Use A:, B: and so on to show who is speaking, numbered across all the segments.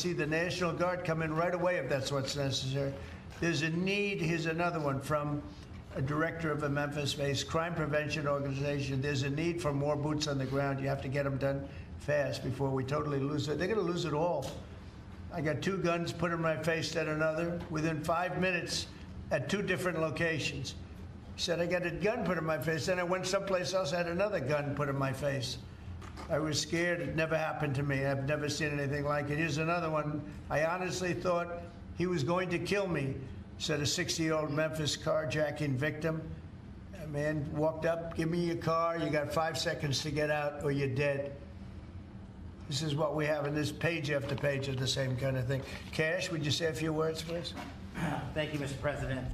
A: see the National Guard come in right away if that's what's necessary. There's a need. Here's another one from a director of a Memphis-based crime prevention organization. There's a need for more boots on the ground. You have to get them done fast before we totally lose it. They're going to lose it all. I got 2 guns put in my face, then another, within 5 minutes at 2 different locations. He said, I got a gun put in my face. Then I went someplace else, I had another gun put in my face. I was scared. It never happened to me. I've never seen anything like it. Here's another one. I honestly thought he was going to kill me, said a 60-year-old Memphis carjacking victim. A man walked up, give me your car. You got 5 seconds to get out or you're dead. This is what we have in this page after page of the same kind of thing. Cash, would you say a few words, please?
B: Thank you, Mr. President.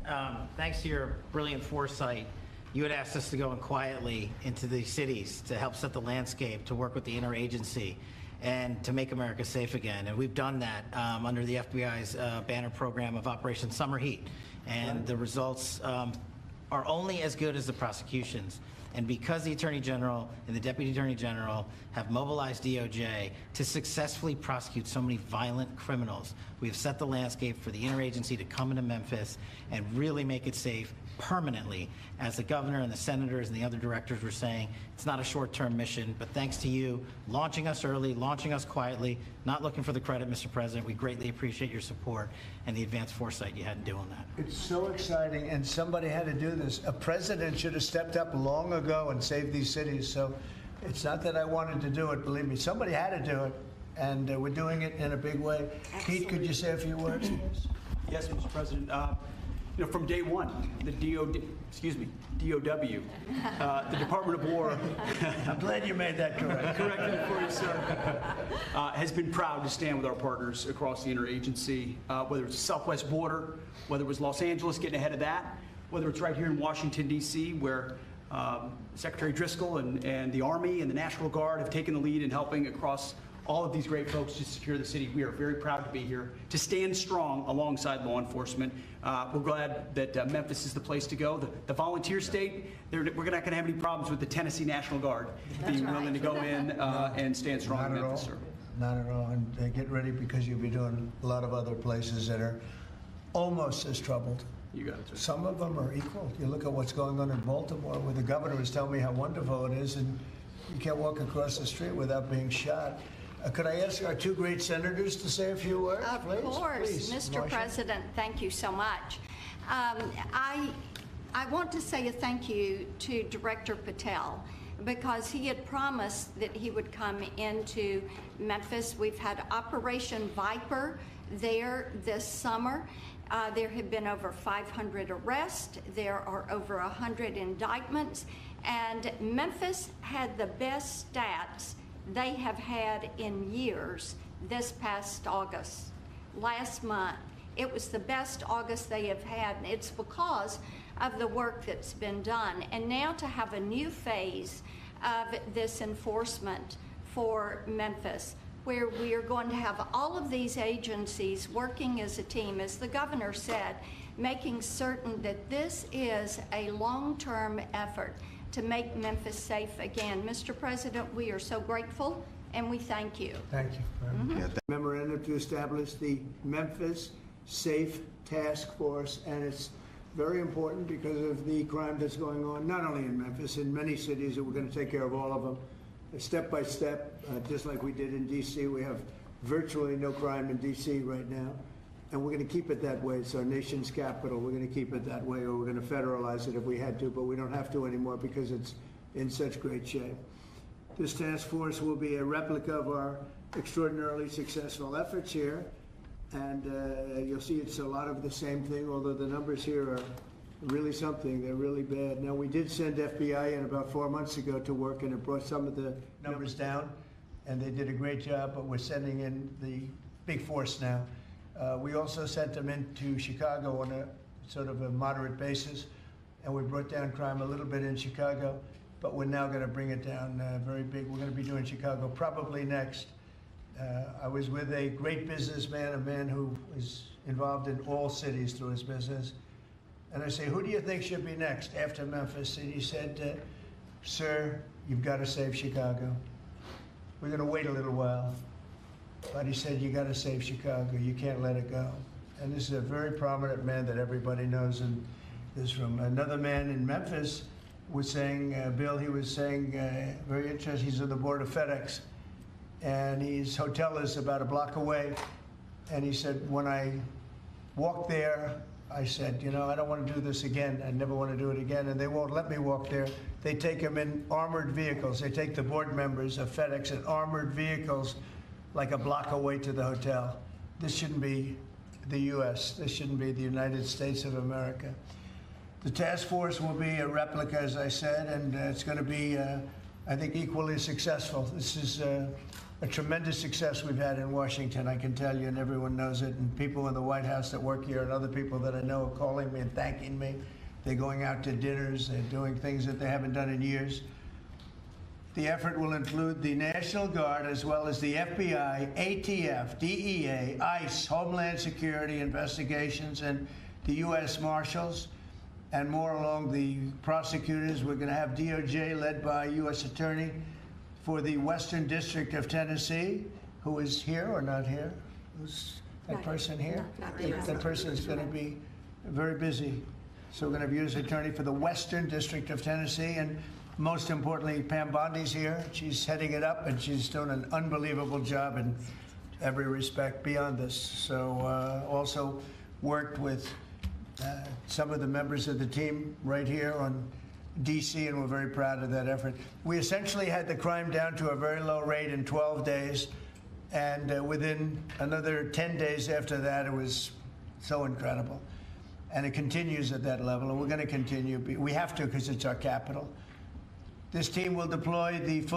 B: Thanks to your brilliant foresight, you had asked us to go in quietly into these cities to help set the landscape, to work with the interagency, and to make America safe again. And we've done that under the FBI's banner program of Operation Summer Heat. And the results are only as good as the prosecutions. And because the Attorney General and the Deputy Attorney General have mobilized DOJ to successfully prosecute so many violent criminals, we have set the landscape for the interagency to come into Memphis and really make it safe permanently. As the governor and the senators and the other directors were saying, it's not a short-term mission, but thanks to you launching us early, launching us quietly, not looking for the credit, Mr. President, we greatly appreciate your support and the advanced foresight you had in doing that.
A: It's so exciting, and somebody had to do this. A president should have stepped up long ago and saved these cities. So it's not that I wanted to do it, believe me. Somebody had to do it, and we're doing it in a big way. Absolutely. Pete, could you say a few words, please?
C: Yes, Mr. President. You know, from day one, the DOW, the Department of War.
A: I'm glad you made that correct.
C: Corrected it for you, sir. Has been proud to stand with our partners across the interagency, whether it's the Southwest border, whether it was Los Angeles getting ahead of that, whether it's right here in Washington, D.C., where Secretary Driscoll and the Army and the National Guard have taken the lead in helping across all of these great folks to secure the city. We are very proud to be here, to stand strong alongside law enforcement. We're glad that Memphis is the place to go. The volunteer state, we're not going to have any problems with the Tennessee National Guard being willing to go in and stand strong in Memphis, sir.
A: Not at all. And get ready, because you'll be doing a lot of other places that are almost as troubled.
C: You got it, sir.
A: Some of them are equal. You look at what's going on in Baltimore, where the governor was telling me how wonderful it is, and you can't walk across the street without being shot. Could I ask our 2 great senators to say a few words, please?
D: Of course.
A: Please,
D: Mr.
A: Marcia.
D: President, thank you so much. I want to say a thank you to Director Patel, because he had promised that he would come into Memphis. We've had Operation Viper there this summer. There have been over 500 arrests. There are over 100 indictments. And Memphis had the best stats they have had in years this past August. Last month, it was the best August they have had, and it's because of the work that's been done. And now to have a new phase of this enforcement for Memphis, where we are going to have all of these agencies working as a team, as the governor said, making certain that this is a long-term effort to make Memphis safe again. Mr. President, we are so grateful, and we thank you.
A: Thank you. Memorandum to establish the Memphis Safe Task Force, and it's very important because of the crime that's going on, not only in Memphis, in many cities, that we're going to take care of all of them. Step by step, just like we did in D.C. We have virtually no crime in D.C. right now, and we're going to keep it that way. It's our nation's capital. We're going to keep it that way, or we're going to federalize it if we had to, but we don't have to anymore because it's in such great shape. This task force will be a replica of our extraordinarily successful efforts here, and you'll see it's a lot of the same thing, although the numbers here are really something. They're really bad. Now, we did send FBI in about 4 months ago to work, and it brought some of the numbers down, and they did a great job, but we're sending in the big force now. We also sent them into Chicago on a sort of a moderate basis, and we brought down crime a little bit in Chicago, but we're now going to bring it down very big. We're going to be doing Chicago probably next. I was with a great businessman, a man who is involved in all cities through his business. And I say, who do you think should be next after Memphis? And he said, sir, you've got to save Chicago. We're going to wait a little while. but he said, you got to save Chicago. You can't let it go. And this is a very prominent man that everybody knows in this room. Another man in Memphis was saying, Bill, he was saying, very interesting, he's on the board of FedEx, and his hotel is about a block away. And he said, when I walked there, I said, you know, I don't want to do this again. I never want to do it again. And they won't let me walk there. They take them in armored vehicles. They take the board members of FedEx in armored vehicles like a block away to the hotel. This shouldn't be the U.S. This shouldn't be the United States of America. The task force will be a replica, as I said, and it's going to be, I think, equally successful. This is a tremendous success we've had in Washington, I can tell you, and everyone knows it. And people in the White House that work here and other people that I know are calling me and thanking me. They're going out to dinners. They're doing things that they haven't done in years. The effort will include the National Guard as well as the FBI, ATF, DEA, ICE, Homeland Security investigations, and the U.S. Marshals, and more along the prosecutors. We're going to have DOJ led by U.S. Attorney for the Western District of Tennessee, who is here or not here? Who's that person here? That person is going to be very busy. So we're going to have U.S. Attorney for the Western District of Tennessee, and most importantly, Pam Bondi's here. She's heading it up, and she's doing an unbelievable job in every respect beyond this. So also worked with some of the members of the team right here on D.C., and we're very proud of that effort. We essentially had the crime down to a very low rate in 12 days, and within another 10 days after that, it was so incredible. And it continues at that level, and we're going to continue. We have to, because it's our capital. This team will deploy the full